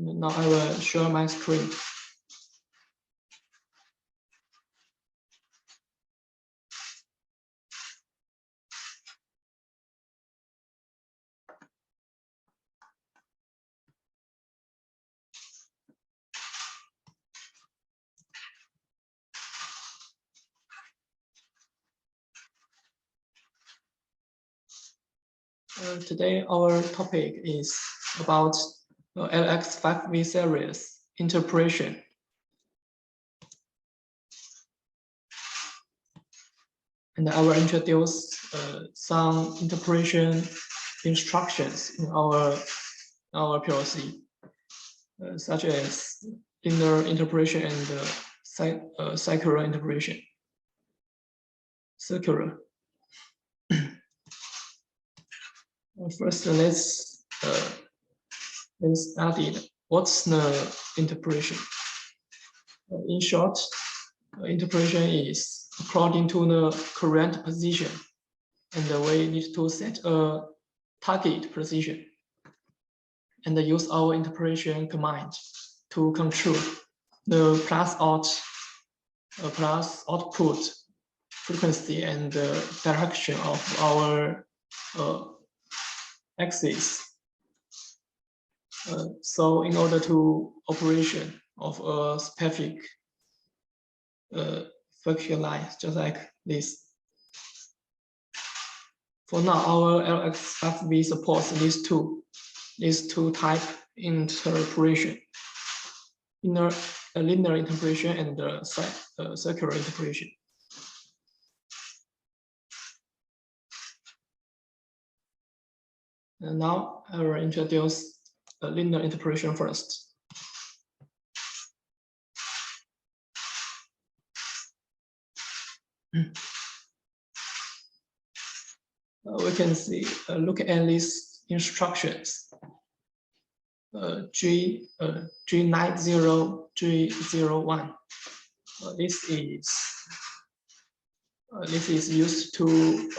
Now I will share my screen. Today our topic is about LX5V series interpolation. And I will introduce some interpolation instructions in our PLC, such as linear interpolation and circular interpolation. First, let's study what's the interpolation. In short, interpolation is according to the current position, and we need to set a target position and use our interpolation command to control the plus output frequency and direction of our axis. So in order to operation of a specific vertical line, just like this. For now, our LX5V supports these two type interpolation, linear interpolation and circular interpolation. And now I will introduce linear interpolation first. We can see, look at these instructions. G90, G01. This is used to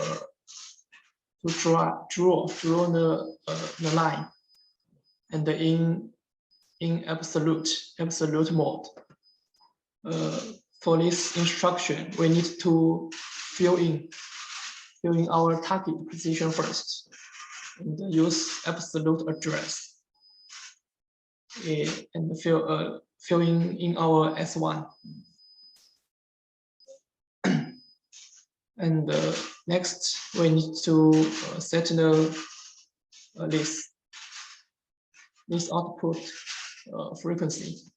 draw the line, and in absolute mode. For this instruction, we need to fill in our target position first, and use absolute address, and fill in our S1. And next, we need to set the this output frequency.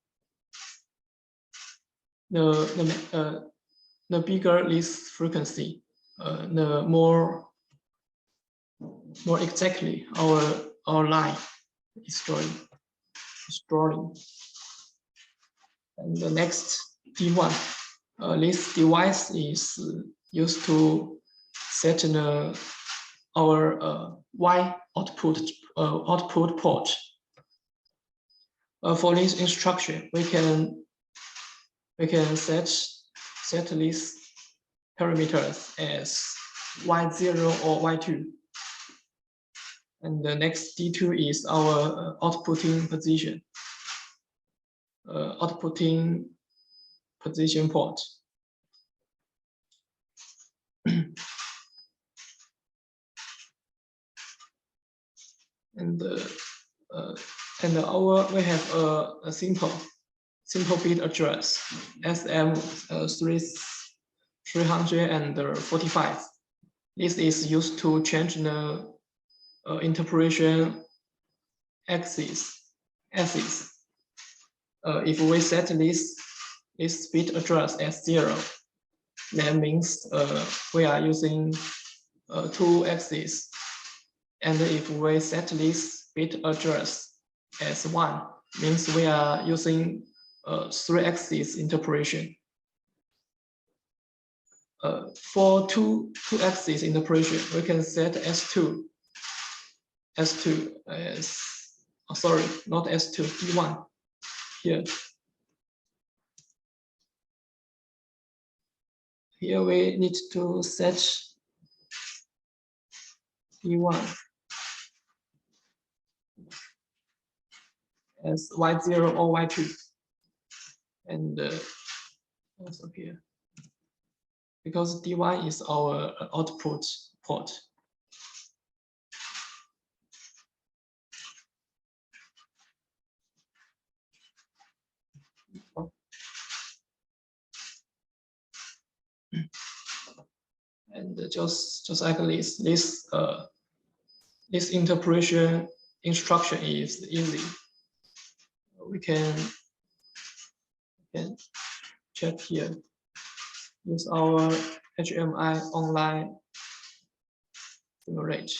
The bigger this frequency, the more exactly our line is drawing. And the next D1, this device is used to set our Y output port. For this instruction, we can set these parameters as Y0 or Y2. And the next D2 is our outputting position port. We have a simple bit address SM345. This is used to change the interpolation axis. If we set this bit address as 0, that means we are using 2 axes. And if we set this bit address as 1, means we are using 3 axis interpolation. For two axis interpolation, we can set S2 as, sorry, not S2, D1 here. Here we need to set D1 as Y0 or Y2, and also here, because D1 is our output port. And just like this interpolation instruction is easy. We can check here. Use our HMI online simulate.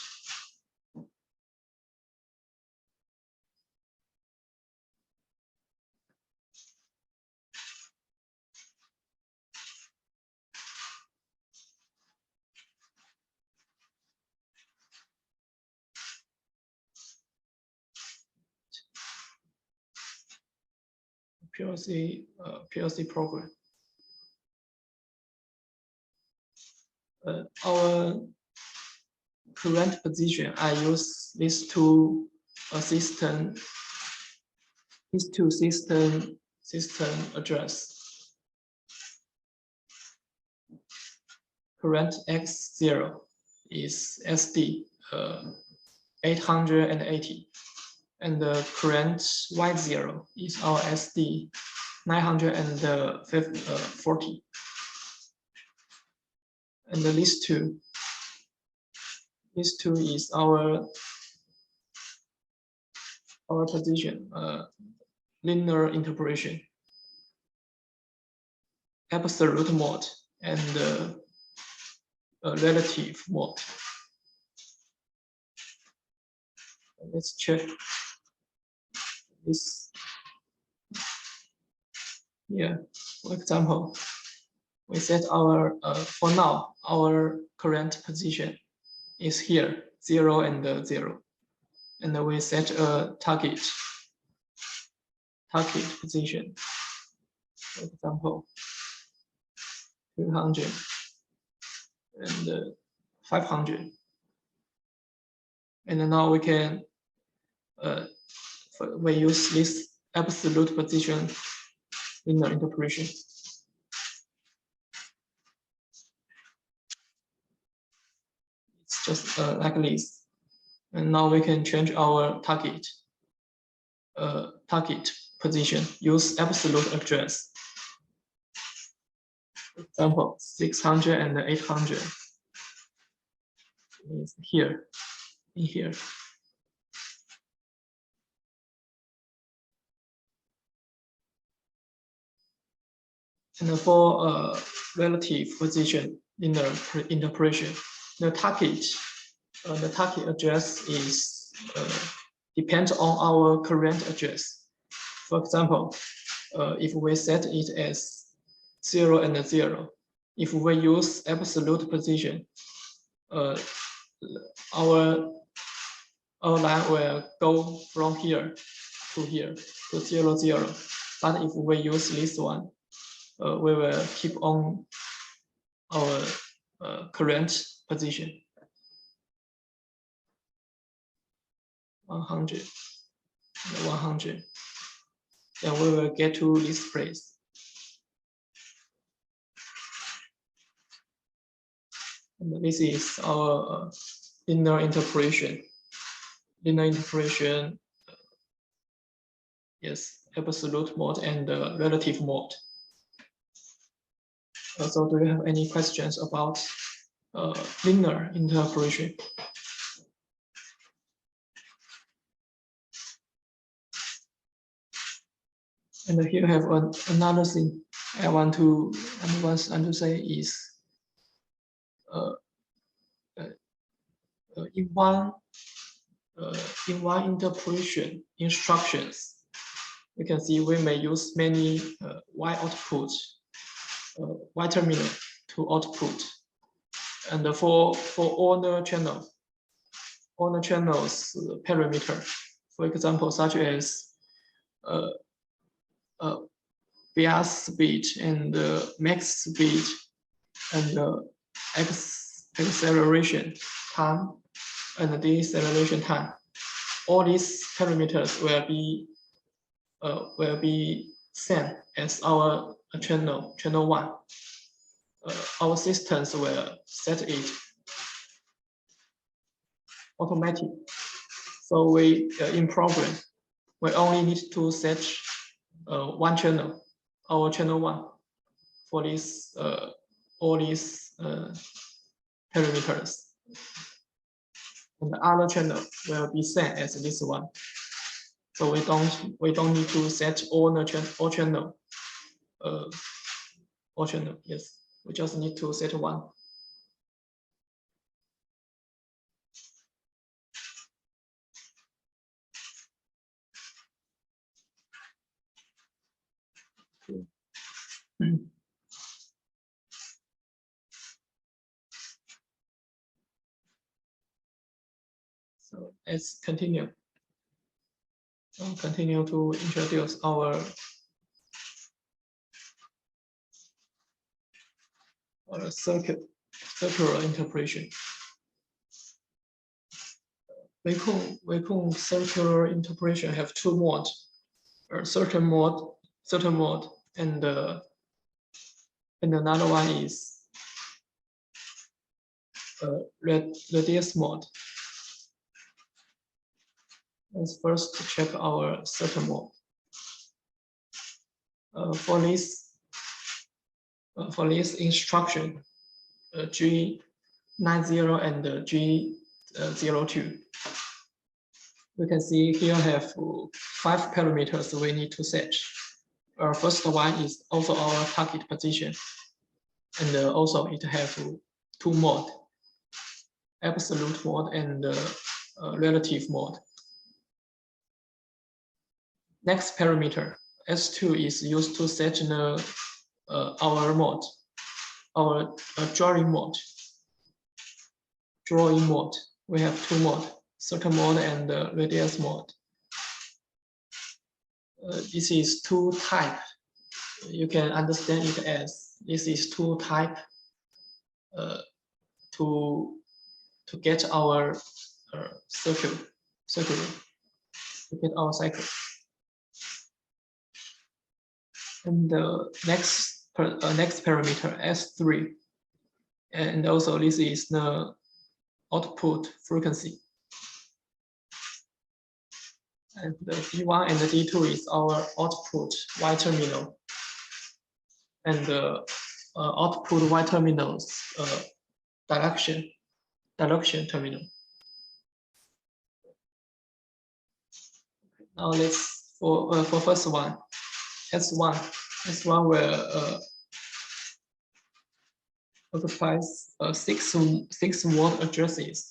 PLC program. Our current position, I use these two system address. Current X0 is SD 880, and the current Y0 is our SD 940. And these two is our position, linear interpolation, absolute mode, and relative mode. Let's check this. Here, for example, we set our for now our current position is here 0 and 0, and we set a target position. For example, 200 and 500, and now we can we use this absolute position in the interpolation. It's just like this, and now we can change our target position. Use absolute address. For example, 600 and 800 is here, in here. And for relative position in the interpolation, the target address is depends on our current address. For example, if we set it as 0 and 0, if we use absolute position, our line will go from here to here to 0, 0. But if we use this one, we will keep on our current position. 100, 100. Then we will get to this place. And this is our linear interpolation. Linear interpolation, yes, absolute mode and relative mode. So, do you have any questions about linear interpolation? And here I have another thing I want to say is in one interpolation instructions, you can see we may use many Y output, Y terminal to output, and for all the channels parameter, for example, such as bias speed and max speed and acceleration time and deceleration time. All these parameters will be will be sent as our channel 1. Our systems will set it automatic. So we in program, we only need to set one channel, our channel 1, for this all these parameters. And the other channel will be set as this one. So we don't need to set all channel. Yes, we just need to set one. So let's continue. Continue to introduce our circular interpolation. WECON circular interpolation have two modes, certain mode, and another one is radius mode. Let's first check our certain mode. For this instruction, G90 and G02. We can see here have 5 parameters we need to set. First one is also our target position, and also it have 2 modes, absolute mode and relative mode. Next parameter, S2, is used to set the our mode, our drawing mode. We have 2 modes, certain mode and radius mode. This is 2 type. You can understand it as this is 2 type to get our circle, to get our cycle. And the next parameter, S3, and also this is the output frequency. And the D1 and the D2 is our output Y terminal, and the output Y terminals direction terminal. Now let's for first one, S1 will occupies 6 mode addresses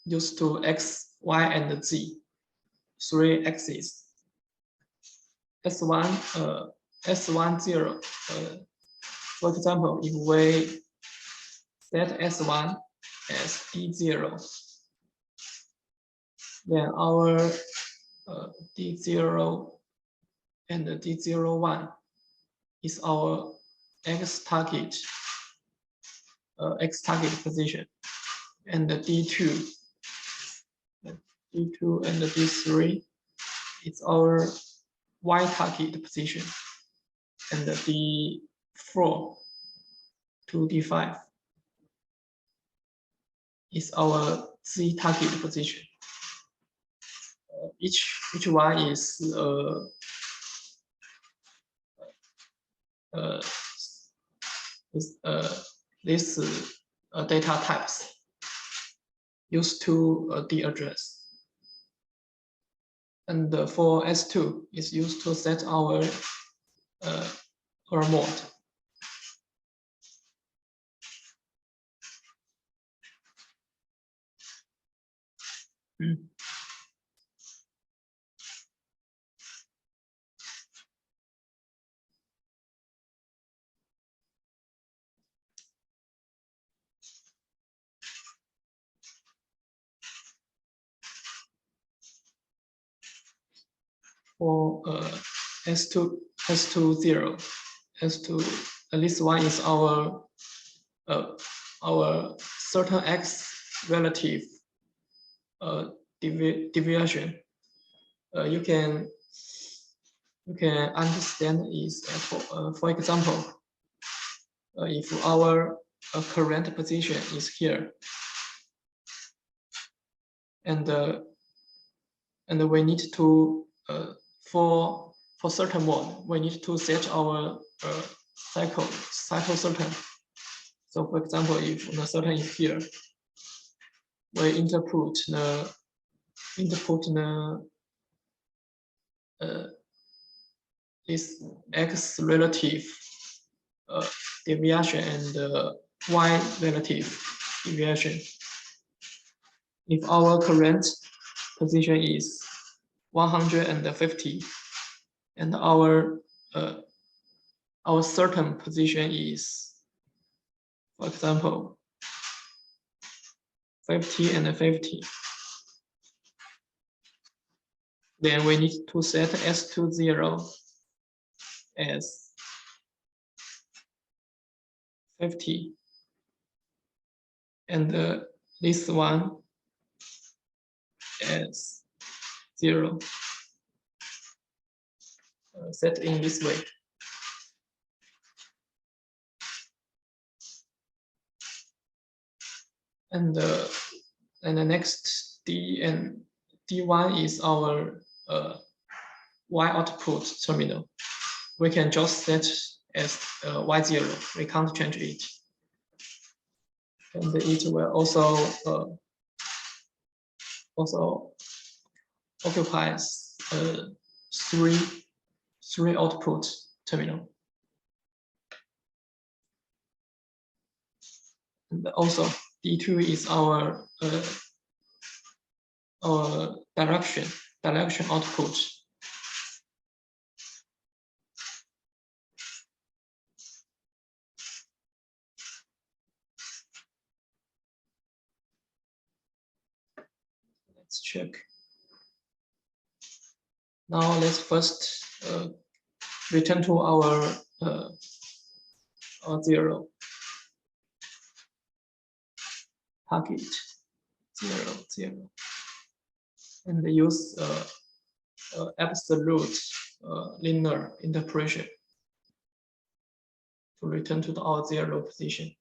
used to X, Y, and Z, 3 axes. S10, for example, if we set S1 as D0, then our D0 and the D01 is our X target position, and the D2 and the D3 is our Y target position, and the D4 to D5 is our Z target position. Each one is this data types used to the address. And for S2 is used to set our mode. For S2, this one is our certain X relative deviation. You can you can understand is for example, if our current position is here, and we need to for certain mode we need to set our cycle certain. So for example, if the certain is here, we input the this x relative deviation and y relative deviation. If our current position is 150 and our certain position is, for example, 50 and 50, then we need to set S20 as 50 and this one as 0, set in this way. And the next D and D1 is our Y output terminal. We can just set as Y0. We can't change it. And it will also occupies three output terminal. And also D2 is our direction output. Let's check. Now let's first return to our 0 target 0 0, and use absolute linear interpolation to return to our 0 position.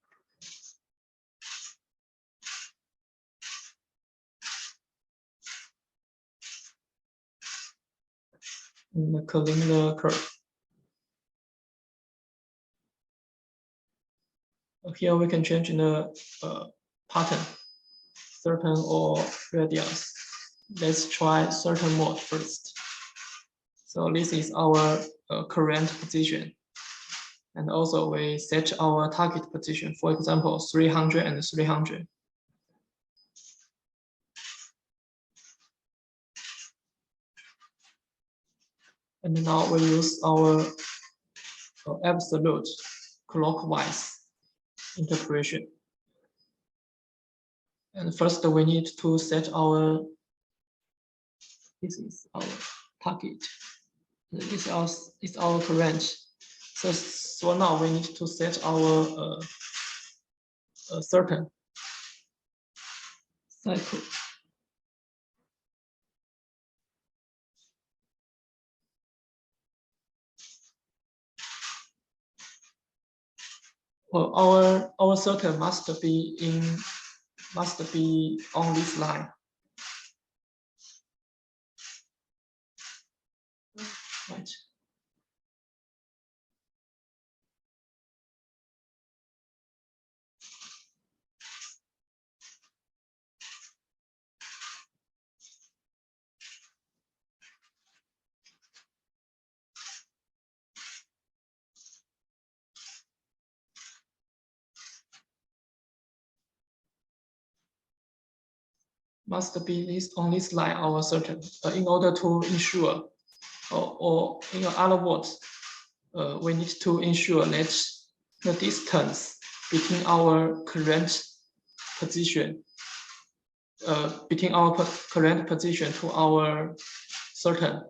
And the collinear curve. Here we can change the pattern, certain or radius. Let's try certain mode first. So this is our current position. And also we set our target position, for example, 300 and 300. And now we use our absolute clockwise interpolation. And first we need to set our, this is our target. This is our current. So now we need to set our certain cycle. Well, our certain must be on this line. Right. Must be on this line our certain in order to ensure, or in other words, we need to ensure that the distance between our current position, to our certain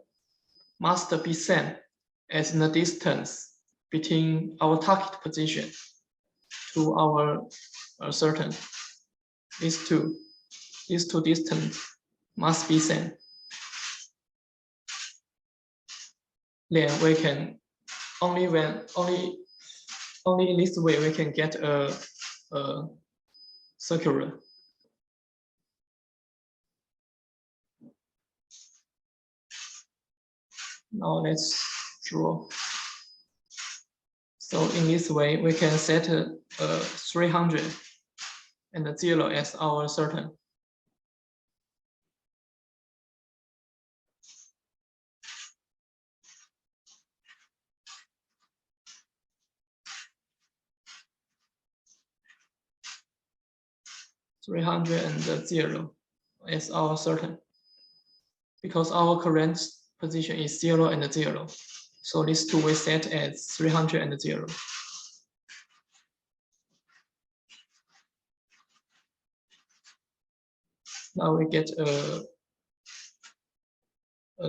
must be same as the distance between our target position to our certain. These two distance must be same. then we can only in this way we can get a circular. Now let's draw. So in this way, we can set 300 and 0 as our certain. and 0 as our certain, because our current position is 0 and 0. So these two we set as 300 and 0. Now we get a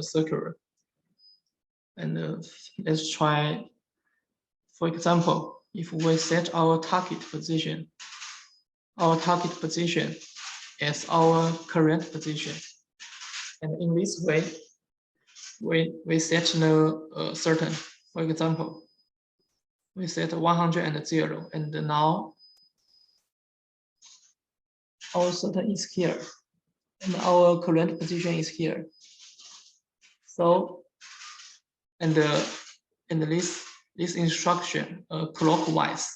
circular. And let's try, for example, if we set our target position as our current position, and in this way, we set the certain. For example, we set 100 and 0, and now our certain is here, and our current position is here. So, and this instruction clockwise,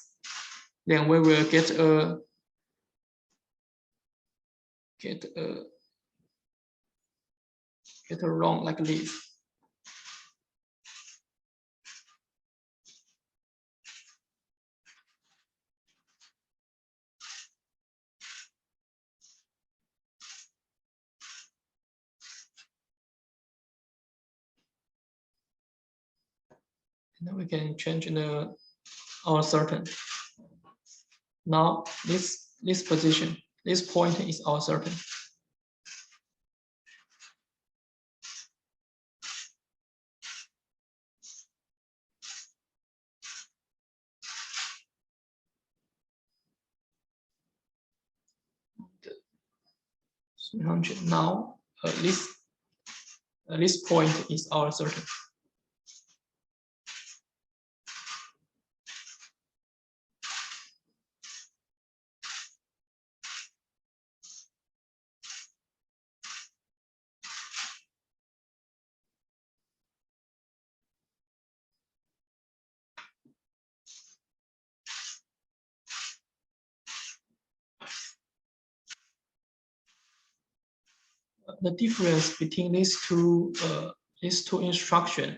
then we will get a wrong like this. And then we can change our certain. Now this position, this point is our certain. Now this point is our certain. The difference between these two instructions,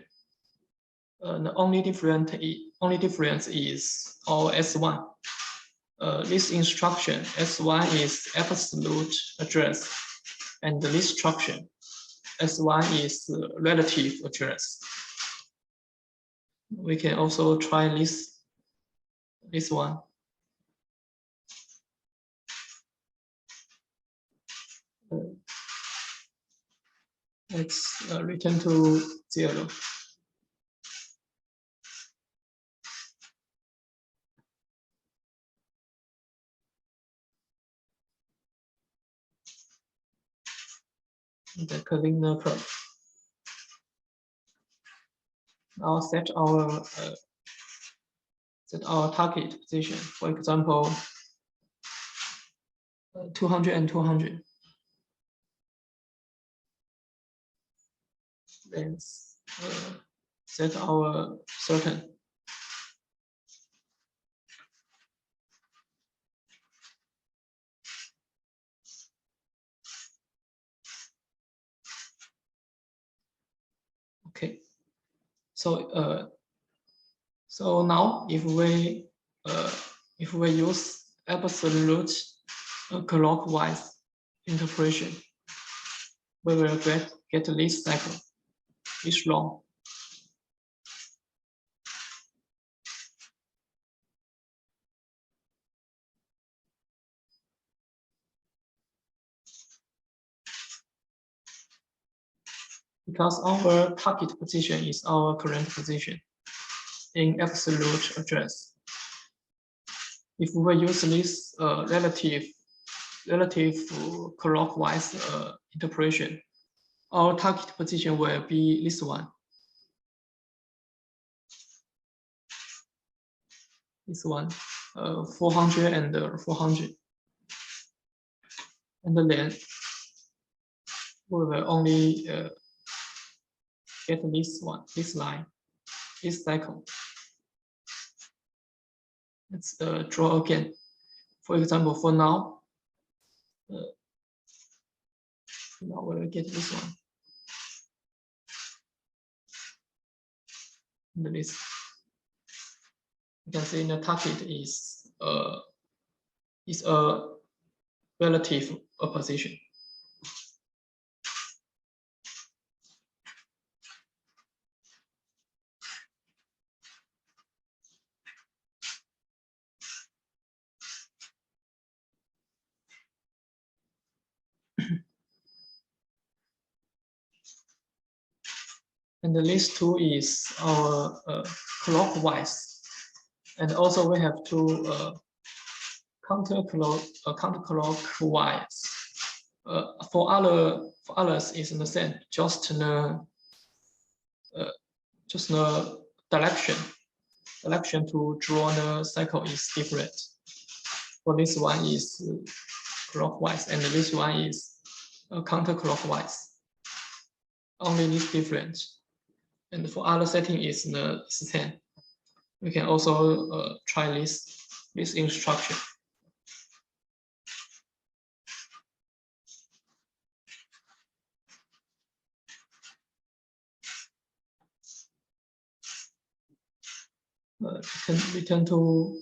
the only difference is our S1. This instruction S1 is absolute address, and this instruction S1 is relative address. We can also try this one. Let's return to 0. The collinear curve. Now set our target position. For example, 200 and 200. Then set our certain. Okay. So now if we use absolute clockwise interpolation, we will get this cycle. It's wrong. Because our target position is our current position in absolute address. If we use this relative clockwise interpolation, our target position will be this one. this one, 400 and 400. And then we will only get this one, this line, this cycle. Let's draw again. For example, for now, now we'll get this one. And this, you can see the target is a relative position. And the list 2 is our clockwise. And also we have to counterclockwise. For others is the same, just the direction to draw the cycle is different. For this one is clockwise, and this one is counterclockwise. Only this different. And for other setting is the same. We can also try this instruction. Return to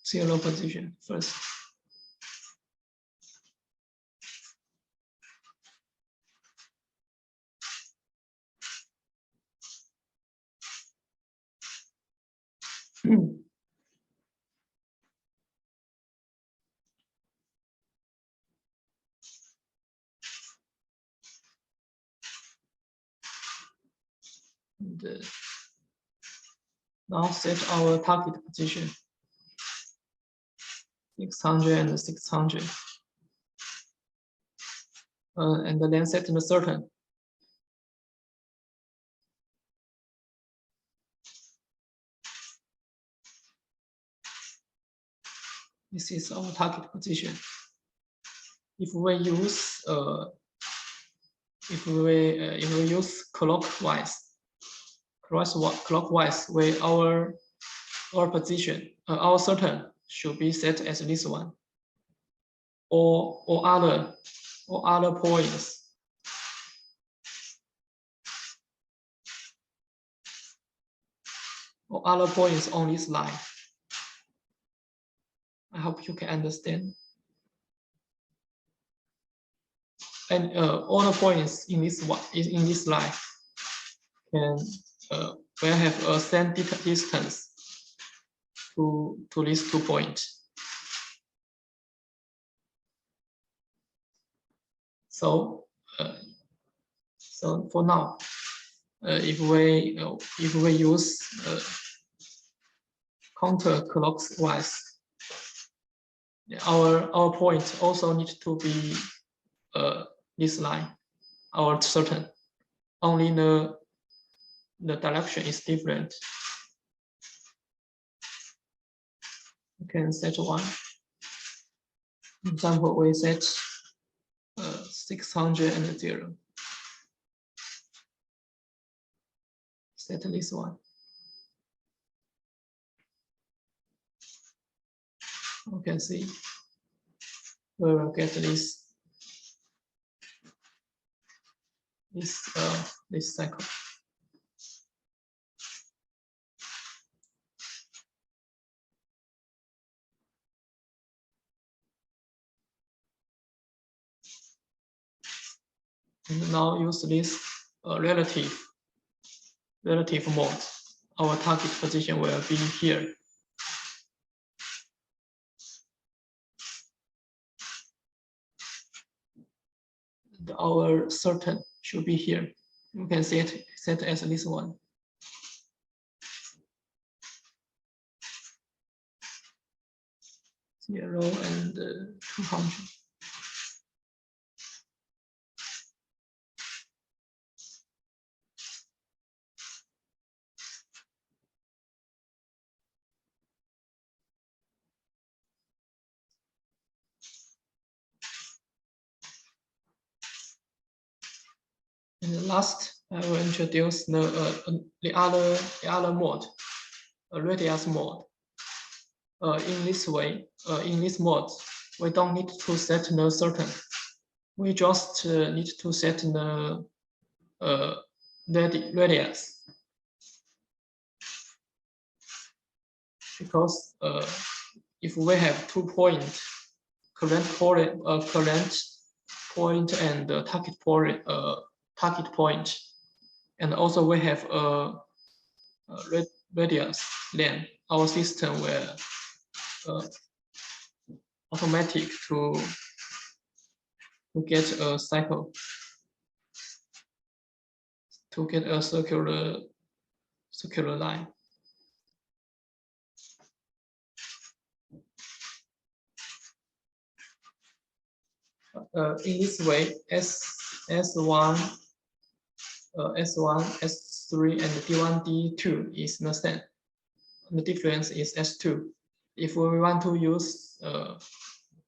zero position first. And now set our target position 600 and 600, and then set the certain. This is our target position. If we use clockwise, where our position, our certain should be set as this one, or other points. Or other points on this line. I hope you can understand. And all the points in this line can will have a same distance to these 2 points. So for now, if we use counterclockwise, our point also needs to be this line, our certain. Only the direction is different. You can set one. For example, we set 600 and 0. Set this one. You can see we will get this cycle. And now use this relative mode. Our target position will be here. Our certain should be here. You can set as this one. Zero and 200. And last, I will introduce the other mode, a radius mode. In this way, in this mode, we don't need to set the certain. We just need to set the radius. Because if we have 2 points, current point and target point, and also we have a radius, then our system will automatic to get a cycle, to get a circular line. In this way, S1, S3, and D1, D2 is the same. The difference is S2. If we want to use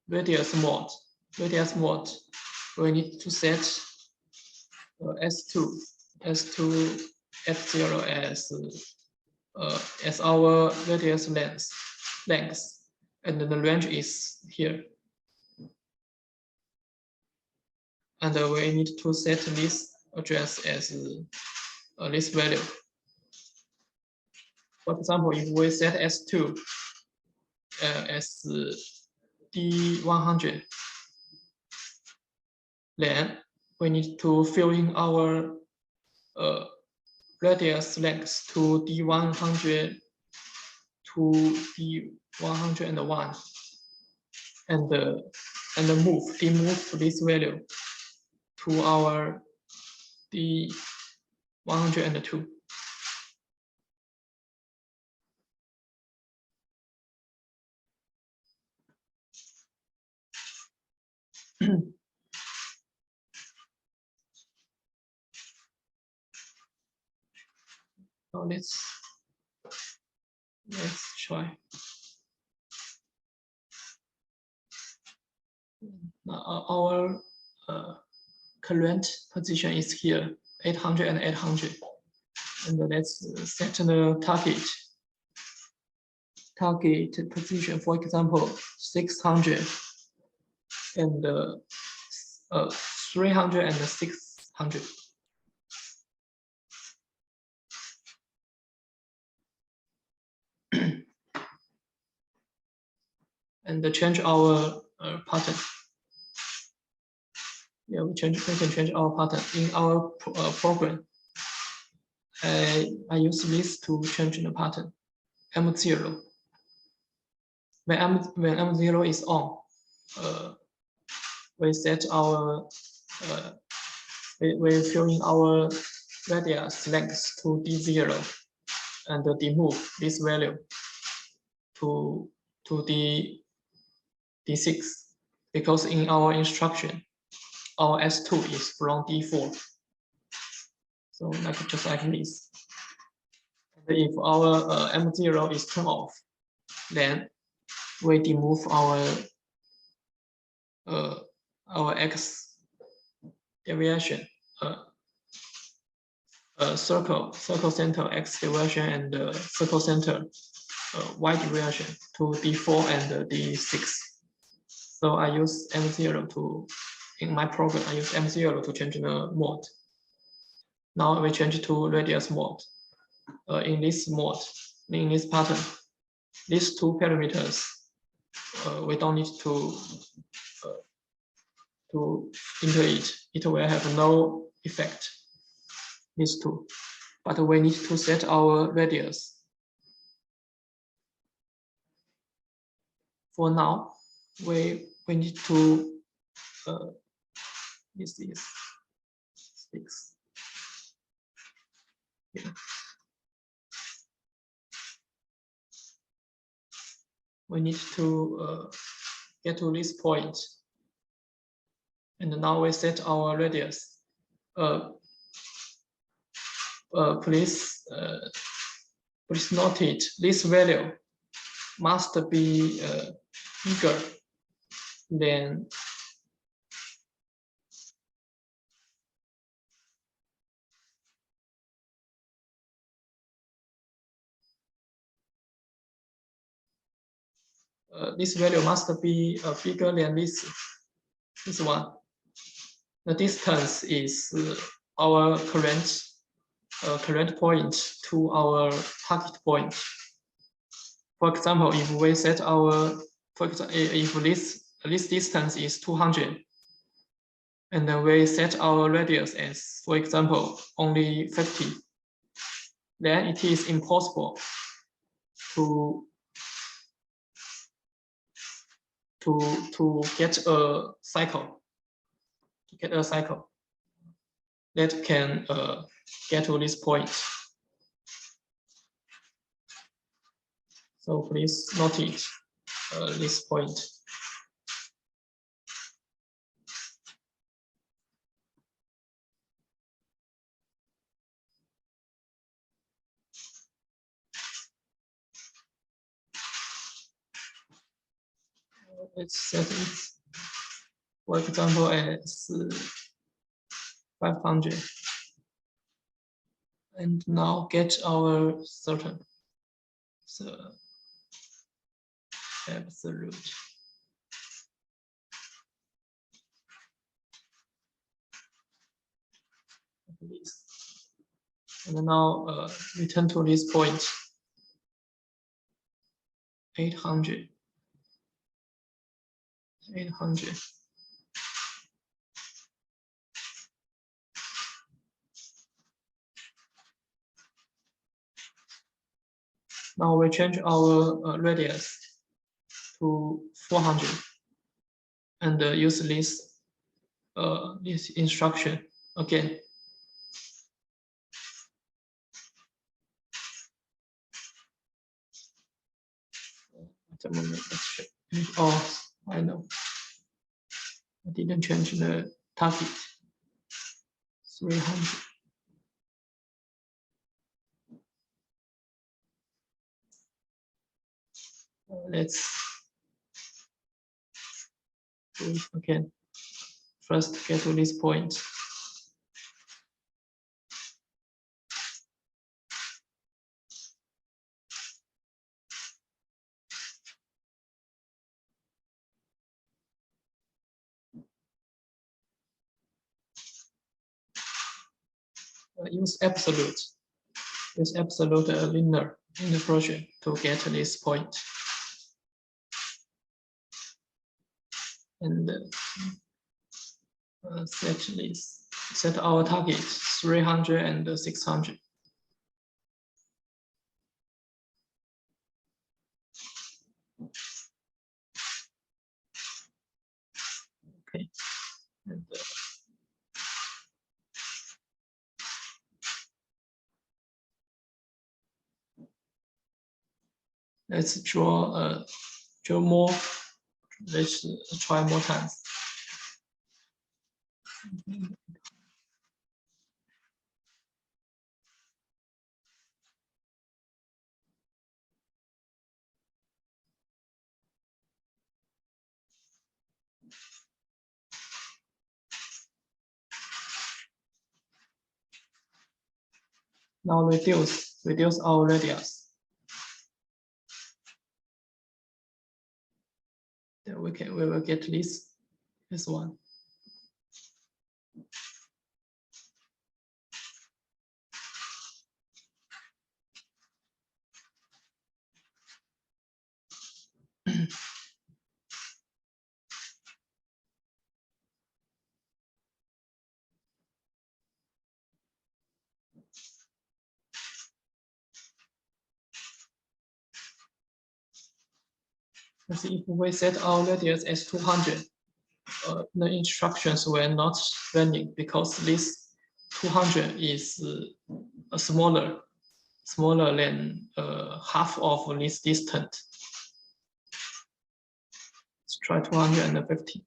radius mode, we need to set S2 F0 as our radius length, and the range is here. And we need to set this address as this value. For example, if we set S2 as D100, then we need to fill in our radius length to D100 to D101, and demove this value to our D102. So let's try. Now our current position is here, 800 and 800. And let's set the target position, for example, 600 and 300 and 600. And change our pattern. Yeah, we can change our pattern in our program. I use this to change the pattern. M0. When M0 is on, we set our we fill in our radius length to D0 and demove this value to D6, because in our instruction, our S2 is from D4. So just like this. And if our M0 is turned off, then we demove our X deviation, circle center X deviation and circle center Y deviation to D4 and D6. So I use M0 to, in my program, I use M0 to change the mode. Now we change to radius mode. In this mode, in this pattern, these two parameters, we don't need to enter it. It will have no effect, these two. But we need to set our radius. For now, we need to, this is 6. Yeah. We need to get to this point. And now we set our radius. Please note it, this value must be bigger than this value must be bigger than this one. The distance is our current point to our target point. For example, if we set our, if this distance is 200, and then we set our radius as, for example, only 50, then it is impossible to get a cycle. That can get to this point. So please note it, this point. Let's set it, for example, as 500. And now get our certain. So absolute. And now return to this point. 800. Now we change our radius to 400 and use this instruction again. At the moment, let's check. Oh, I know. I didn't change the target. 300. Let's do it again. First, get to this point. Use absolute linear interpolation to get this point. And set our target 300 and 600. Okay. And let's draw more. Let's try more times. Now reduce our radius. Then we will get this one. Let's see, if we set our radius as 200, the instructions were not running because this 200 is smaller than half of this distance. Let's try 250.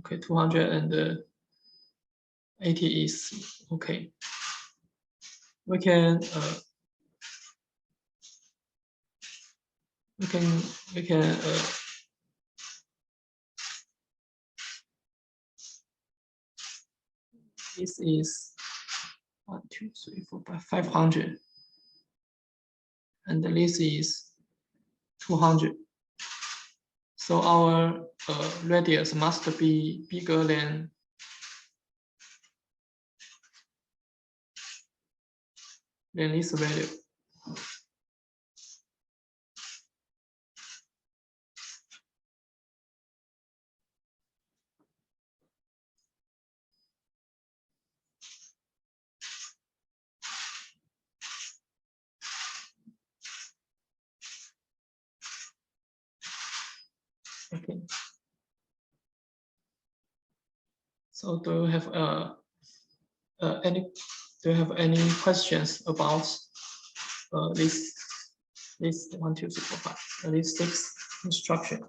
Okay, 280 is okay. We can This is 1, 2, 3, 4, 500, and this is 200. So our radius must be bigger than this value. Okay. So do you have any questions about this 1, 2, 3, 4, 5 these 6 instruction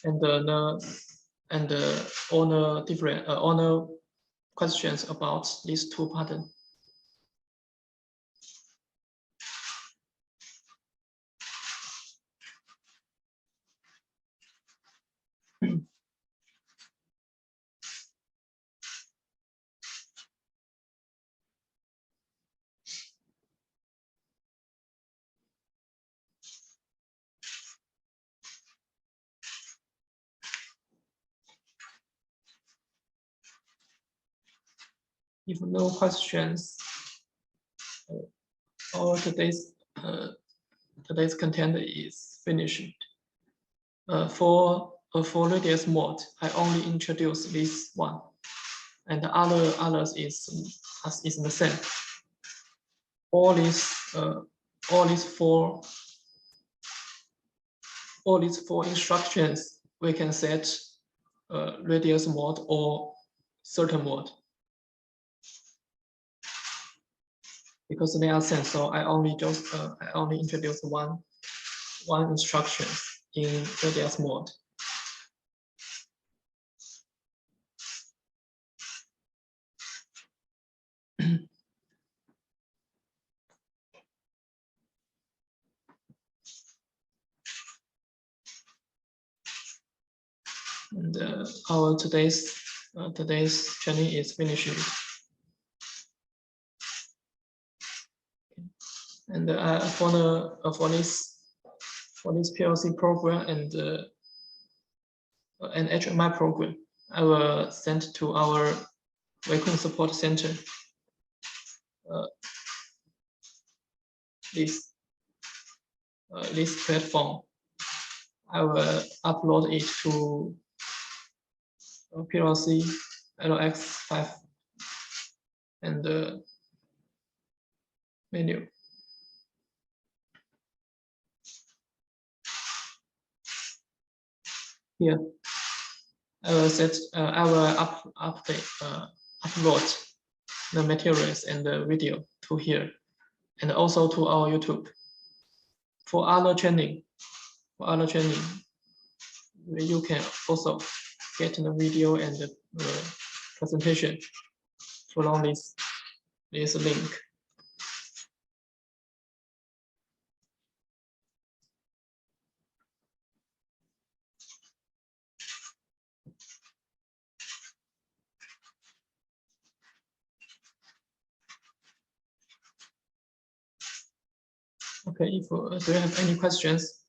and all the different all the questions about these 2 patterns? If no questions, all today's content is finished. For radius mode, I only introduce this one, and the others is the same. All these four instructions we can set radius mode or certain mode. Because they are same, so I only introduce one instruction in radius mode. And our today's training is finished. And for this PLC program and an HMI program, I will send to our WECON support center this platform. I will upload it to PLC LX5 and the menu. Here, I will upload the materials and the video to here, and also to our YouTube. For other training, you can also get the video and the presentation from this link. Okay, if do you have any questions?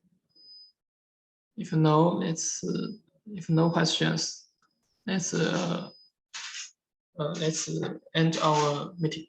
If no, if no questions, let's end our meeting.